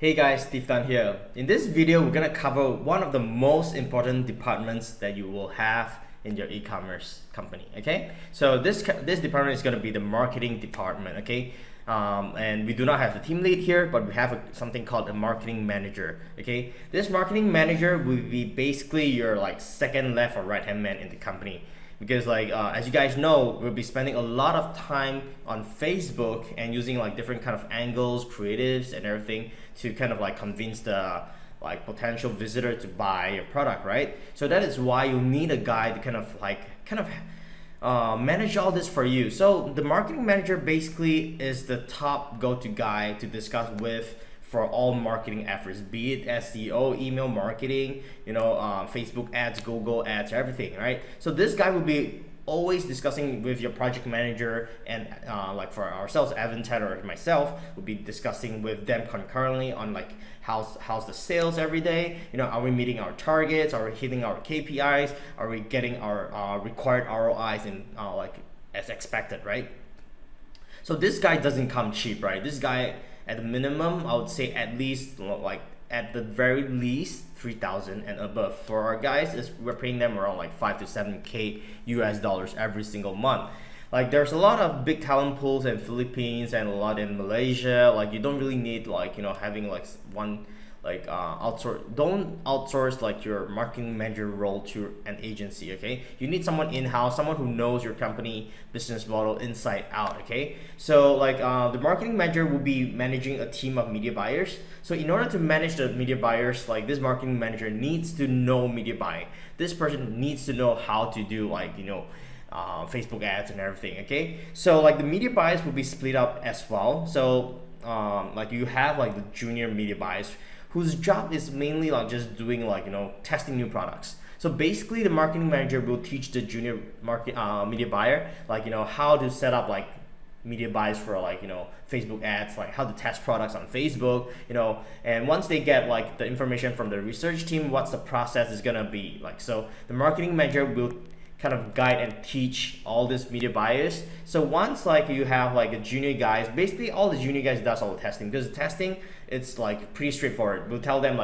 Hey guys, Steve Tan here. In this video, we're gonna cover one of the most important departments that you will have in your e-commerce company. Okay, so this department is gonna be the marketing department. Okay, and we do not have the team lead here, but we have something called a marketing manager. Okay, this marketing manager will be basically your like second left or right hand man in the company. Because as you guys know, we'll be spending a lot of time on Facebook and using like different kind of angles, creatives and everything to kind of like convince the like potential visitor to buy your product, right? So that is why you need a guy to manage all this for you. So the marketing manager basically is the top go-to guy to discuss with for all marketing efforts, be it SEO, email marketing, Facebook ads, Google ads, everything, right? So this guy will be always discussing with your project manager, and like for ourselves, Evan, Ted, or myself, will be discussing with them concurrently on like how's the sales every day. Are we meeting our targets? Are we hitting our KPIs? Are we getting our required ROIs in as expected, right? So this guy doesn't come cheap, right? This guy, at the minimum, I would say at least at the very least 3,000 and above. For our guys, we're paying them around like 5 to 7K US dollars every single month. Like there's a lot of big talent pools in Philippines and a lot in Malaysia. Like you don't really need having like one don't outsource like your marketing manager role to an agency. Okay, you need someone in-house, someone who knows your company business model inside out. Okay, so the marketing manager will be managing a team of media buyers. So in order to manage the media buyers, like this marketing manager needs to know media buying. This person needs to know how to do Facebook ads and everything. Okay, so the media buyers will be split up as well. So you have the junior media buyers whose job is mainly just doing testing new products. So basically the marketing manager will teach the junior media buyer how to set up media buys for Facebook ads, how to test products on Facebook, and once they get the information from the research team, what's the process is gonna be like. So the marketing manager will kind of guide and teach all these media buyers. So once you have the junior guys, basically all the junior guys does all the testing, because the testing, it's pretty straightforward. We'll tell them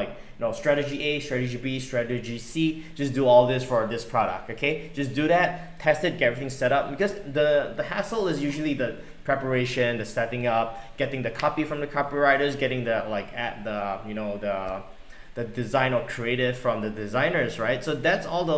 strategy A, strategy B, strategy C, just do all this for this product. Okay, just do that, test it, get everything set up, because the hassle is usually the preparation, the setting up, getting the copy from the copywriters, getting the the design or creative from the designers, right? So that's all the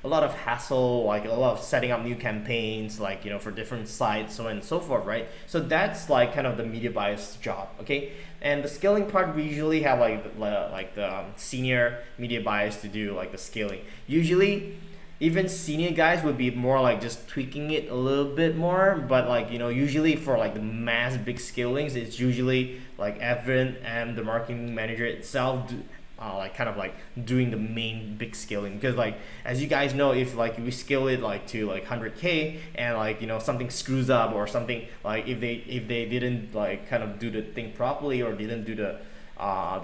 a lot of hassle, a lot of setting up new campaigns, for different sites, so on and so forth, right? So that's kind of the media buyer's job. Okay, and the scaling part, we usually have the senior media buyers to do the scaling. Usually even senior guys would be more just tweaking it a little bit more, but usually for the mass big scalings, it's usually Evan and the marketing manager itself doing the main big scaling. Because as you guys know, if we scale it to 100K and something screws up, or something if they didn't kind of do the thing properly, or didn't do the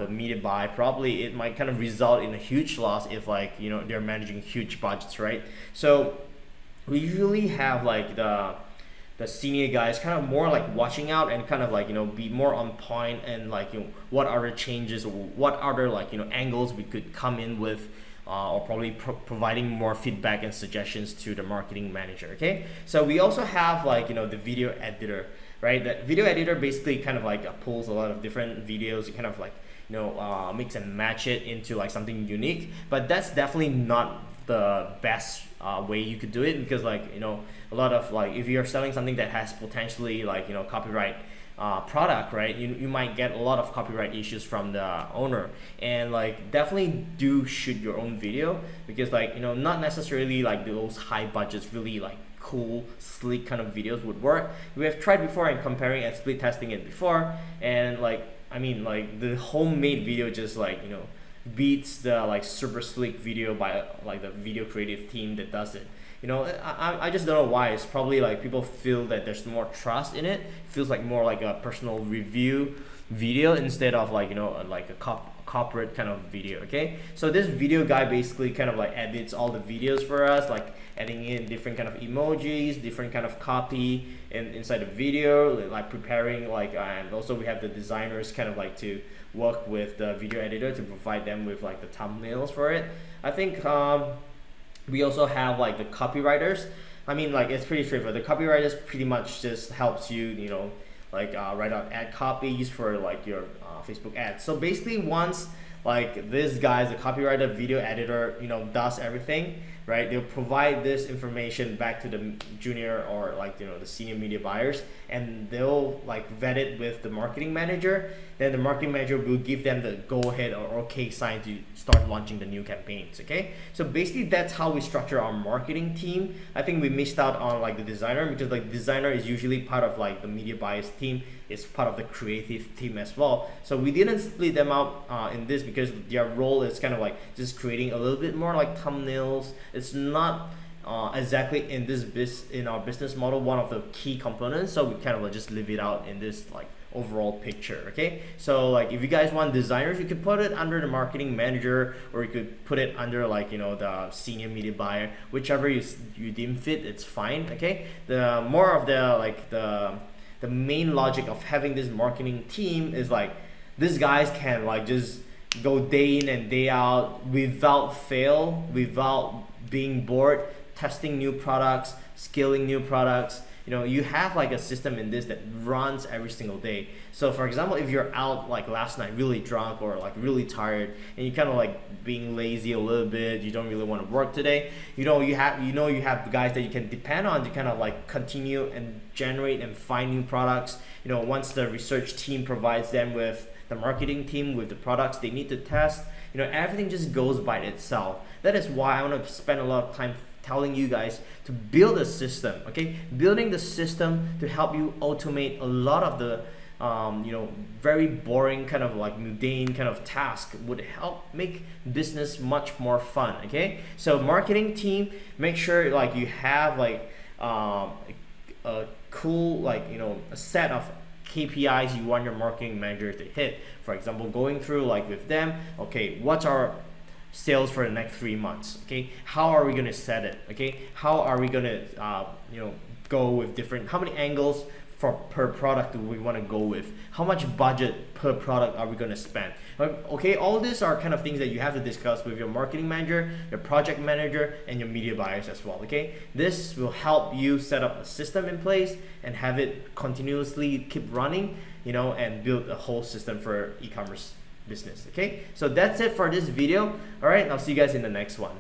media buy properly, it might kind of result in a huge loss if they're managing huge budgets, right? So we usually have the senior guys kind of more watching out and kind of be more on point, and what other changes, or what other angles we could come in with, or probably providing more feedback and suggestions to the marketing manager. Okay, so we also have the video editor, right? The video editor basically kind of pulls a lot of different videos. You kind of mix and match it into something unique, but that's definitely not the best way you could do it, because a lot of if you're selling something that has potentially copyright product, right, you might get a lot of copyright issues from the owner. And definitely do shoot your own video, because not necessarily those high budgets really cool sleek kind of videos would work. We have tried before and comparing and split testing it before, and the homemade video just beats the super sleek video by the video creative team that does it. I just don't know why. It's probably people feel that there's more trust in it. It feels more like a personal review video instead of like, you know, like a corporate kind of video. Okay, so this video guy basically kind of like edits all the videos for us, like adding in different kind of emojis, different kind of copy inside the video, like preparing like, and also we have the designers kind of like to work with the video editor to provide them with like the thumbnails for it. I think we also have like the copywriters. I mean, like, it's pretty straightforward. The copywriters pretty much just helps you, you know, like write out ad copies for like your Facebook ads. So basically, once like this guy's a copywriter, video editor, you know, does everything, right? They'll provide this information back to the junior or like, you know, the senior media buyers, and they'll like vet it with the marketing manager. Then the marketing manager will give them the go ahead or okay sign to start launching the new campaigns. Okay, so basically that's how we structure our marketing team. I think we missed out on like the designer, because like designer is usually part of like the media buyers team, is part of the creative team as well. So we didn't split them out in this because their role is kind of like just creating a little bit more like thumbnails. It's not exactly in our business model one of the key components, so we kind of like just leave it out in this like overall picture. Okay, so like if you guys want designers, you could put it under the marketing manager, or you could put it under like, you know, the senior media buyer, whichever you deem fit, it's fine. Okay, the more of the like the main logic of having this marketing team is like these guys can like just go day in and day out without fail, without being bored, testing new products, scaling new products. You know, you have like a system in this that runs every single day. So for example, if you're out like last night really drunk or like really tired, and you kind of like being lazy a little bit, you don't really want to work today, you have guys that you can depend on to kind of like continue and generate and find new products. You know, once the research team provides them with the marketing team with the products they need to test, you know, everything just goes by itself. That is why I want to spend a lot of time telling you guys to build a system. Okay, building the system to help you automate a lot of the you know, very boring kind of like mundane kind of task would help make business much more fun. Okay, so marketing team, make sure like you have like a cool, like, you know, a set of KPIs you want your marketing manager to hit. For example, going through like with them, okay, what's our sales for the next 3 months? Okay, how are we going to set it? Okay, how are we going to you know, go with different, how many angles per product do we want to go with? How much budget per product are we going to spend? Okay, all these are kind of things that you have to discuss with your marketing manager, your project manager, and your media buyers as well. Okay, this will help you set up a system in place and have it continuously keep running, you know, and build a whole system for e-commerce business. Okay, so that's it for this video. All right, I'll see you guys in the next one.